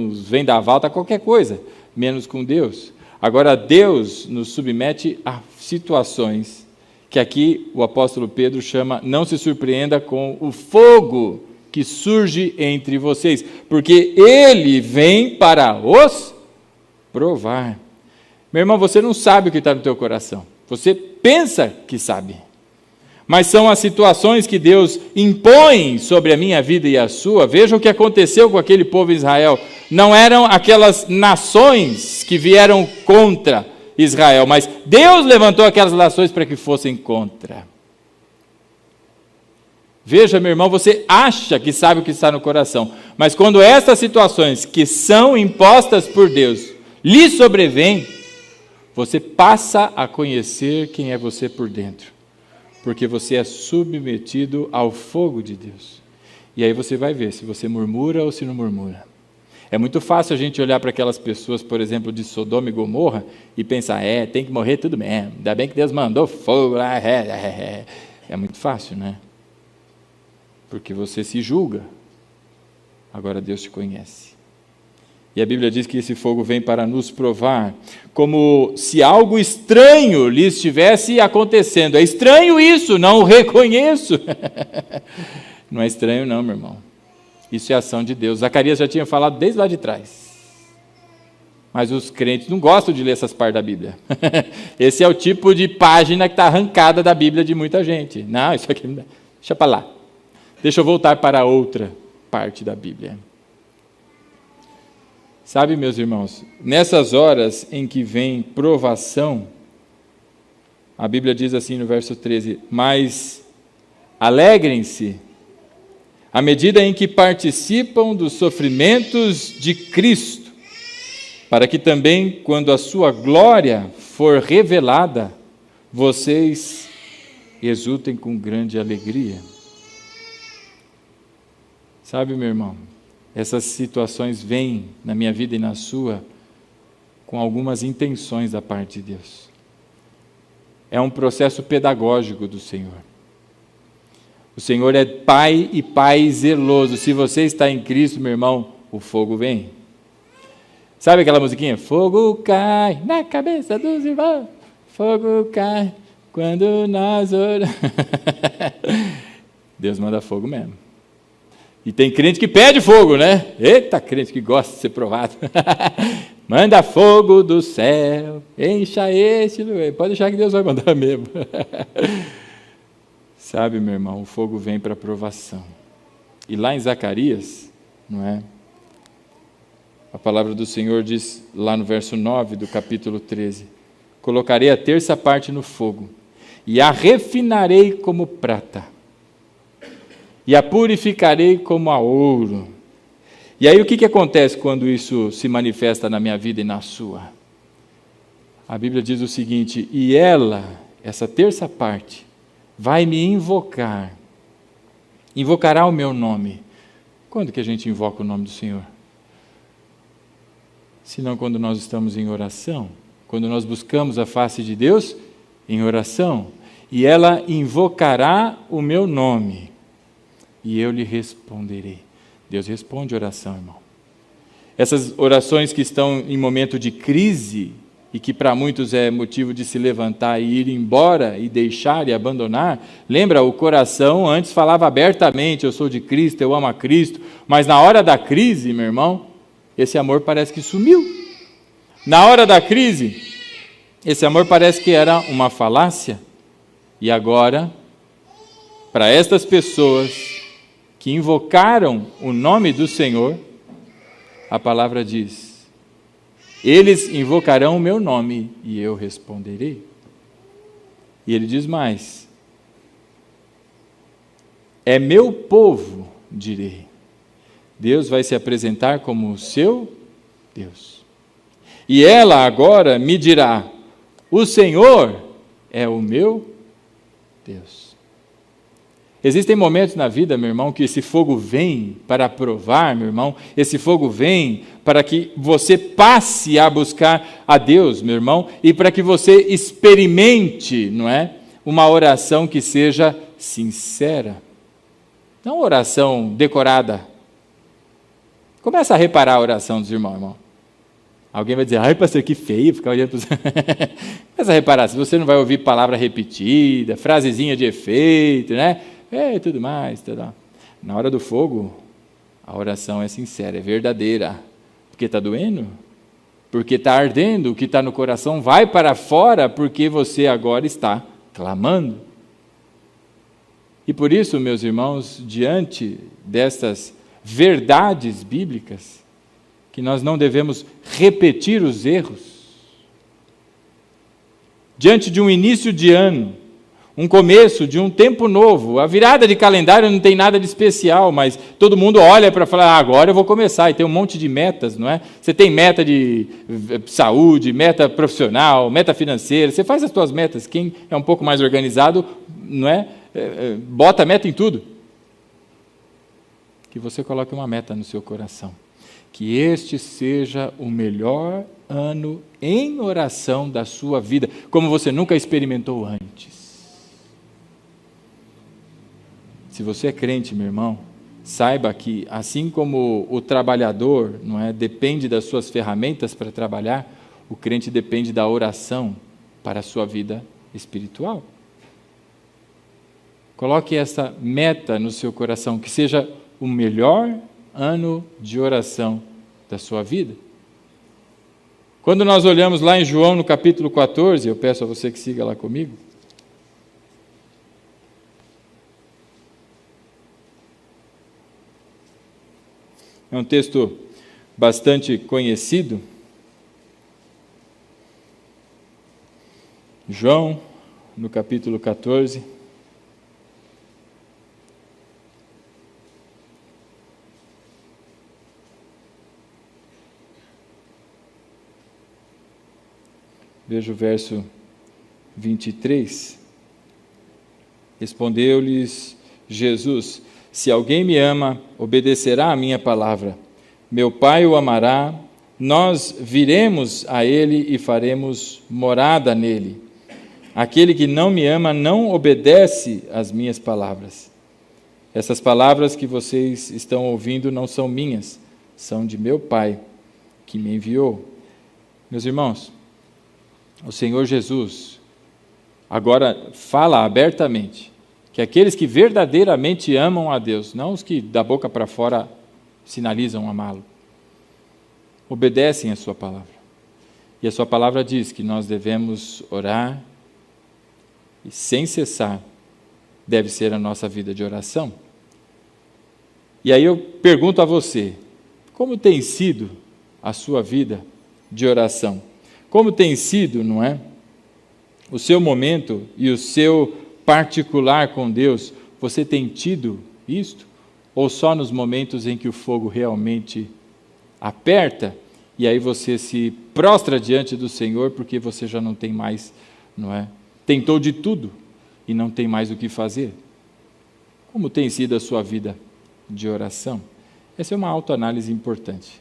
os vendaval, está qualquer coisa, menos com Deus. Agora, Deus nos submete a situações que aqui o apóstolo Pedro chama, não se surpreenda com o fogo que surge entre vocês, porque ele vem para os provar. Meu irmão, você não sabe o que está no teu coração, você pensa que sabe, mas são as situações que Deus impõe sobre a minha vida e a sua. Veja o que aconteceu com aquele povo de Israel. Não eram aquelas nações que vieram contra Israel, mas Deus levantou aquelas nações para que fossem contra. Veja, meu irmão, você acha que sabe o que está no coração, mas quando essas situações que são impostas por Deus lhe sobrevêm, você passa a conhecer quem é você por dentro, porque você é submetido ao fogo de Deus. E aí você vai ver se você murmura ou se não murmura. É muito fácil a gente olhar para aquelas pessoas, por exemplo, de Sodoma e Gomorra, e pensar, tem que morrer tudo mesmo, ainda bem que Deus mandou fogo lá, É muito fácil, né? Porque você se julga. Agora Deus te conhece. E a Bíblia diz que esse fogo vem para nos provar, como se algo estranho lhe estivesse acontecendo. É estranho isso, não o reconheço. Não é estranho não, meu irmão. Isso é ação de Deus. Zacarias já tinha falado desde lá de trás. Mas os crentes não gostam de ler essas partes da Bíblia. Esse é o tipo de página que está arrancada da Bíblia de muita gente. Não, isso aqui não dá. Deixa para lá. Deixa eu voltar para outra parte da Bíblia. Sabe, meus irmãos, nessas horas em que vem provação, A Bíblia diz assim no verso 13: mas alegrem-se à medida em que participam dos sofrimentos de Cristo, para que também, quando a sua glória for revelada, vocês exultem com grande alegria. Sabe, meu irmão, essas situações vêm na minha vida e na sua com algumas intenções da parte de Deus. É um processo pedagógico do Senhor. O Senhor é Pai e Pai zeloso. Se você está em Cristo, meu irmão, o fogo vem. Sabe aquela musiquinha? Fogo cai na cabeça dos irmãos, fogo cai quando nós oramos. Deus manda fogo mesmo. E tem crente que pede fogo, né? Eita, crente que gosta de ser provado. Manda fogo do céu, encha este lugar. Pode deixar que Deus vai mandar mesmo. Sabe, meu irmão, o fogo vem para provação. E lá em Zacarias, não é? A palavra do Senhor diz lá no verso 9 do capítulo 13: colocarei a terça parte no fogo, e a refinarei como prata, e a purificarei como a ouro. E aí o que acontece quando isso se manifesta na minha vida e na sua? A Bíblia diz o seguinte: e ela, essa terça parte, vai me invocar, invocará o meu nome. Quando que a gente invoca o nome do Senhor? Senão quando nós estamos em oração, quando nós buscamos a face de Deus em oração, e ela invocará o meu nome, e eu lhe responderei. Deus responde oração, irmão. Essas orações que estão em momento de crise, e que para muitos é motivo de se levantar e ir embora, e deixar e abandonar, lembra, o coração antes falava abertamente: eu sou de Cristo, eu amo a Cristo, mas na hora da crise, meu irmão, esse amor parece que sumiu. Na hora da crise, esse amor parece que era uma falácia. E agora, para estas pessoas que invocaram o nome do Senhor, a palavra diz: eles invocarão o meu nome e eu responderei. E ele diz mais: é meu povo, direi. Deus vai se apresentar como o seu Deus. E ela agora me dirá: o Senhor é o meu Deus. Existem momentos na vida, meu irmão, que esse fogo vem para provar, meu irmão, esse fogo vem para que você passe a buscar a Deus, meu irmão, e para que você experimente, não é, uma oração que seja sincera. Não oração decorada. Começa a reparar a oração dos irmãos, irmão. Alguém vai dizer: ai, pastor, que feio ficar olhando para você. Começa a reparar, se você não vai ouvir palavra repetida, frasezinha de efeito, né? E tudo mais, tudo. Na hora do fogo, a oração é sincera, é verdadeira. Porque está doendo? Porque está ardendo, o que está no coração vai para fora, porque você agora está clamando. E por isso, meus irmãos, diante destas verdades bíblicas, que nós não devemos repetir os erros. Diante de um início de ano, um começo de um tempo novo, a virada de calendário não tem nada de especial, mas todo mundo olha para falar: agora eu vou começar, e tem um monte de metas, não é? Você tem meta de saúde, meta profissional, meta financeira, você faz as suas metas. Quem é um pouco mais organizado, não é? Bota meta em tudo. Que você coloque uma meta no seu coração. Que este seja o melhor ano em oração da sua vida, como você nunca experimentou antes. Se você é crente, meu irmão, saiba que assim como o trabalhador, não é, depende das suas ferramentas para trabalhar, o crente depende da oração para a sua vida espiritual. Coloque essa meta no seu coração, que seja o melhor ano de oração da sua vida. Quando nós olhamos lá em João, no capítulo 14, eu peço a você que siga lá comigo. É um texto bastante conhecido. João, no capítulo 14. Veja o verso 23. Respondeu-lhes Jesus: se alguém me ama, obedecerá à minha palavra. Meu Pai o amará, nós viremos a ele e faremos morada nele. Aquele que não me ama não obedece às minhas palavras. Essas palavras que vocês estão ouvindo não são minhas, são de meu Pai, que me enviou. Meus irmãos, o Senhor Jesus agora fala abertamente que aqueles que verdadeiramente amam a Deus, não os que da boca para fora sinalizam amá-lo, obedecem a sua palavra. E a sua palavra diz que nós devemos orar e sem cessar deve ser a nossa vida de oração. E aí eu pergunto a você, como tem sido a sua vida de oração? Como tem sido, não é, o seu momento e o seu particular com Deus? Você tem tido isto? Ou só nos momentos em que o fogo realmente aperta e aí você se prostra diante do Senhor porque você já não tem mais, não é? Tentou de tudo e não tem mais o que fazer. Como tem sido a sua vida de oração? Essa é uma autoanálise importante.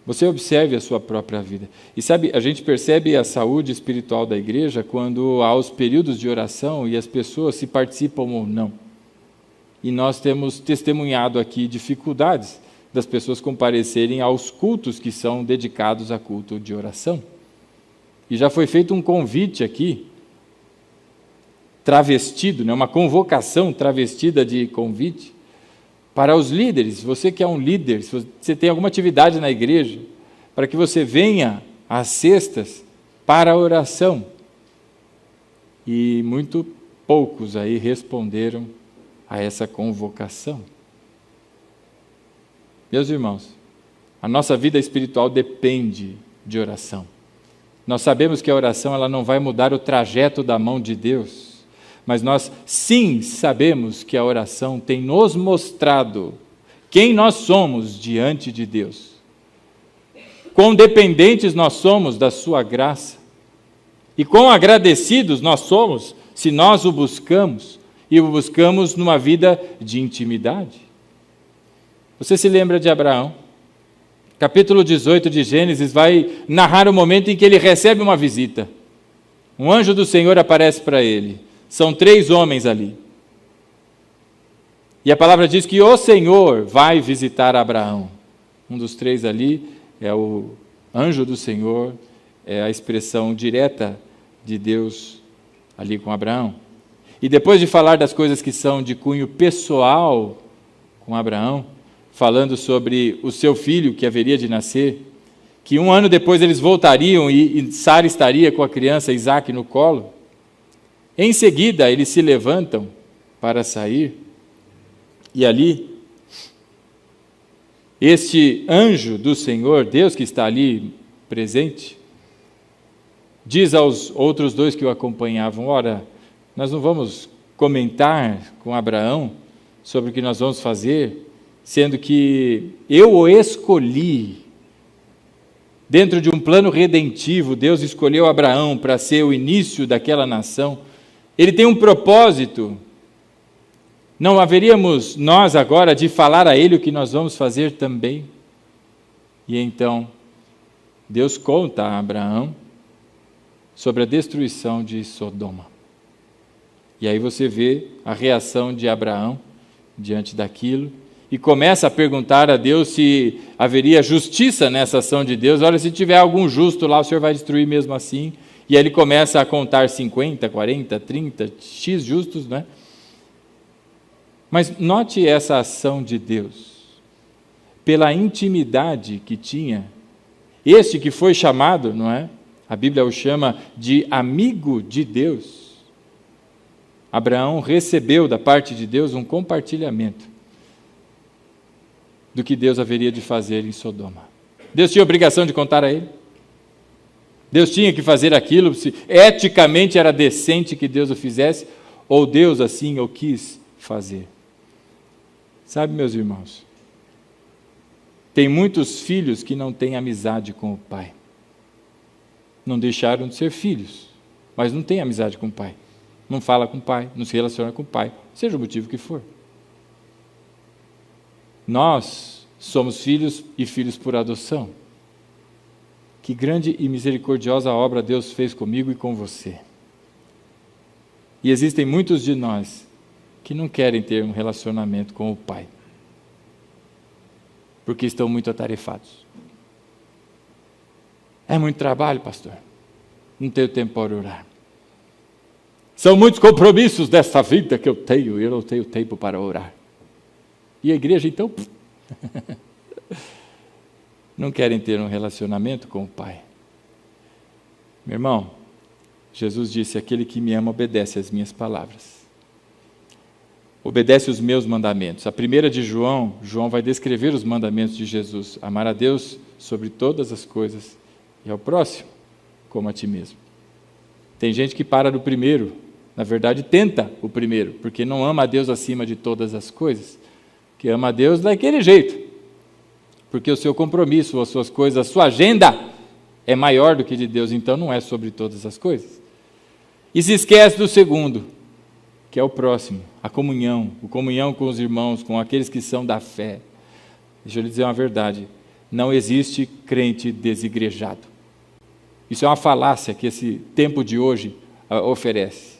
Você observe a sua própria vida. E sabe, a gente percebe a saúde espiritual da igreja quando há os períodos de oração e as pessoas se participam ou não. E nós temos testemunhado aqui dificuldades das pessoas comparecerem aos cultos que são dedicados a culto de oração. E já foi feito um convite aqui, travestido, né, uma convocação travestida de convite, para os líderes. Você que é um líder, se você tem alguma atividade na igreja, para que você venha às sextas para a oração. E muito poucos aí responderam a essa convocação. Meus irmãos, a nossa vida espiritual depende de oração. Nós sabemos que a oração ela não vai mudar o trajeto da mão de Deus, mas nós sim sabemos que a oração tem nos mostrado quem nós somos diante de Deus. Quão dependentes nós somos da sua graça e quão agradecidos nós somos se nós o buscamos e o buscamos numa vida de intimidade. Você se lembra de Abraão? Capítulo 18 de Gênesis vai narrar o momento em que ele recebe uma visita. Um anjo do Senhor aparece para ele. São 3 homens ali. E a palavra diz que o Senhor vai visitar Abraão. Um dos 3 ali é o anjo do Senhor, é a expressão direta de Deus ali com Abraão. E depois de falar das coisas que são de cunho pessoal com Abraão, falando sobre o seu filho que haveria de nascer, que 1 ano depois eles voltariam e Sara estaria com a criança Isaque no colo. Em seguida, eles se levantam para sair, e ali, este anjo do Senhor, Deus que está ali presente, diz aos outros 2 que o acompanhavam: ora, nós não vamos comentar com Abraão sobre o que nós vamos fazer, sendo que eu o escolhi. Dentro de um plano redentivo, Deus escolheu Abraão para ser o início daquela nação. Ele tem um propósito. Não haveríamos nós agora de falar a ele o que nós vamos fazer também? E então, Deus conta a Abraão sobre a destruição de Sodoma. E aí você vê a reação de Abraão diante daquilo, e começa a perguntar a Deus se haveria justiça nessa ação de Deus. Olha, se tiver algum justo lá, o Senhor vai destruir mesmo assim. E aí ele começa a contar 50, 40, 30, X justos, né? Mas note essa ação de Deus, pela intimidade que tinha. Este que foi chamado, não é? A Bíblia o chama de amigo de Deus. Abraão recebeu da parte de Deus um compartilhamento do que Deus haveria de fazer em Sodoma. Deus tinha obrigação de contar a ele? Deus tinha que fazer aquilo, se eticamente era decente que Deus o fizesse, ou Deus assim o quis fazer. Sabe, meus irmãos, tem muitos filhos que não têm amizade com o pai. Não deixaram de ser filhos, mas não têm amizade com o pai. Não fala com o pai, não se relaciona com o pai, seja o motivo que for. Nós somos filhos e filhos por adoção. Que grande e misericordiosa obra Deus fez comigo e com você. E existem muitos de nós que não querem ter um relacionamento com o Pai, porque estão muito atarefados. É muito trabalho, pastor. Não tenho tempo para orar. São muitos compromissos dessa vida que eu tenho, e eu não tenho tempo para orar. E a igreja, então, não querem ter um relacionamento com o Pai. Meu irmão, Jesus disse: aquele que me ama obedece às minhas palavras. Obedece os meus mandamentos. A primeira de João vai descrever os mandamentos de Jesus: amar a Deus sobre todas as coisas e ao próximo como a ti mesmo. Tem gente que para no primeiro, na verdade tenta o primeiro, porque não ama a Deus acima de todas as coisas, que ama a Deus daquele jeito, porque o seu compromisso, as suas coisas, a sua agenda é maior do que de Deus, então não é sobre todas as coisas. E se esquece do segundo, que é o próximo, a comunhão com os irmãos, com aqueles que são da fé. Deixa eu lhe dizer uma verdade: não existe crente desigrejado. Isso é uma falácia que esse tempo de hoje oferece.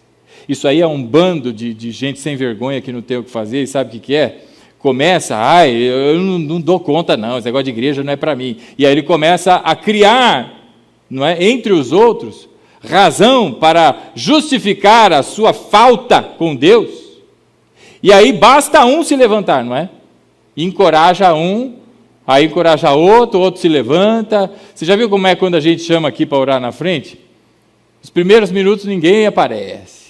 Isso aí é um bando de gente sem vergonha que não tem o que fazer, e sabe o que é? Começa, eu não dou conta não, esse negócio de igreja não é para mim. E aí ele começa a criar, não é, entre os outros, razão para justificar a sua falta com Deus. E aí basta um se levantar, não é? Encoraja um, aí encoraja outro, outro se levanta. Você já viu como é quando a gente chama aqui para orar na frente? Os primeiros minutos ninguém aparece.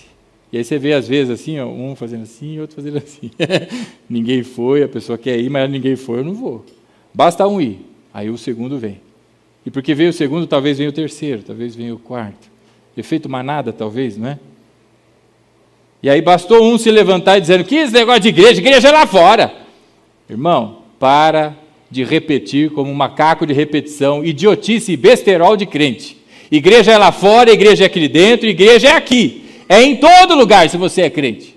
E aí você vê às vezes assim, um fazendo assim, outro fazendo assim. Ninguém foi, a pessoa quer ir, mas ninguém foi, eu não vou. Basta um ir, aí o segundo vem. E porque veio o segundo, talvez venha o terceiro, talvez venha o quarto. Efeito manada, talvez, não é? E aí bastou um se levantar e dizendo: que esse negócio de igreja é lá fora. Irmão, para de repetir como um macaco de repetição, idiotice e besterol de crente. Igreja é lá fora, igreja é aqui dentro, igreja é aqui. É em todo lugar se você é crente.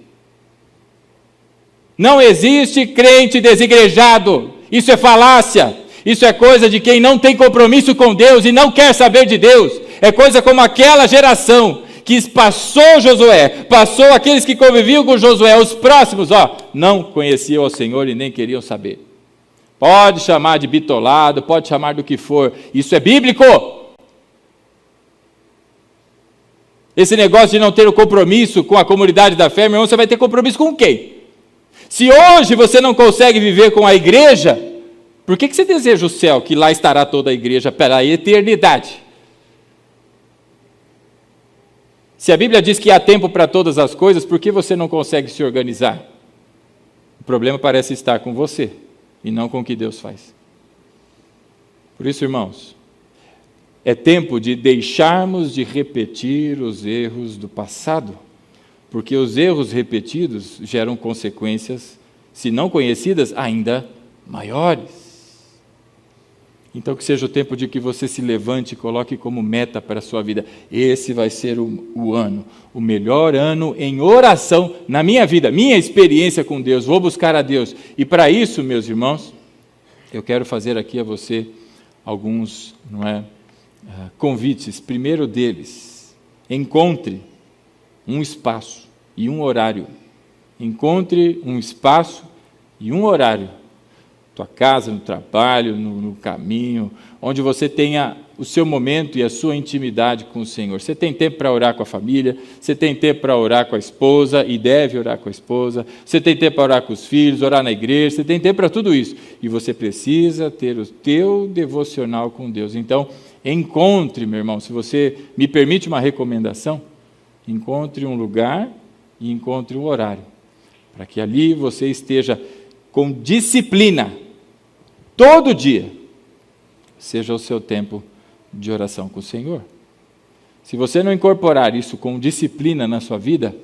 Não existe crente desigrejado. Isso é falácia. Isso é coisa de quem não tem compromisso com Deus e não quer saber de Deus. É coisa como aquela geração que passou Josué, passou aqueles que conviviam com Josué, os próximos, não conheciam o Senhor e nem queriam saber. Pode chamar de bitolado, pode chamar do que for. Isso é bíblico. Esse negócio de não ter o compromisso com a comunidade da fé, meu irmão, você vai ter compromisso com quem? Se hoje você não consegue viver com a igreja, por que você deseja o céu, que lá estará toda a igreja para a eternidade? Se a Bíblia diz que há tempo para todas as coisas, por que você não consegue se organizar? O problema parece estar com você, e não com o que Deus faz. Por isso, irmãos, é tempo de deixarmos de repetir os erros do passado, porque os erros repetidos geram consequências, se não conhecidas, ainda maiores. Então que seja o tempo de que você se levante e coloque como meta para a sua vida: esse vai ser o ano, o melhor ano em oração na minha vida, minha experiência com Deus, vou buscar a Deus. E para isso, meus irmãos, eu quero fazer aqui a você alguns, convites. Primeiro deles, encontre um espaço e um horário. Encontre um espaço e um horário. Tua casa, no trabalho, no caminho, onde você tenha o seu momento e a sua intimidade com o Senhor. Você tem tempo para orar com a família, você tem tempo para orar com a esposa, e deve orar com a esposa, você tem tempo para orar com os filhos, orar na igreja, você tem tempo para tudo isso. E você precisa ter o teu devocional com Deus. Então, encontre, meu irmão, se você me permite uma recomendação, encontre um lugar e encontre um horário, para que ali você esteja com disciplina, todo dia, seja o seu tempo de oração com o Senhor. Se você não incorporar isso com disciplina na sua vida,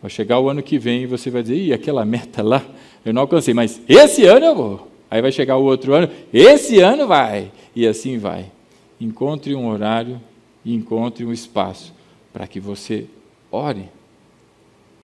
vai chegar o ano que vem e você vai dizer, ih, aquela meta lá, eu não alcancei, mas esse ano eu vou. Aí vai chegar o outro ano, esse ano vai, e assim vai. Encontre um horário e encontre um espaço para que você ore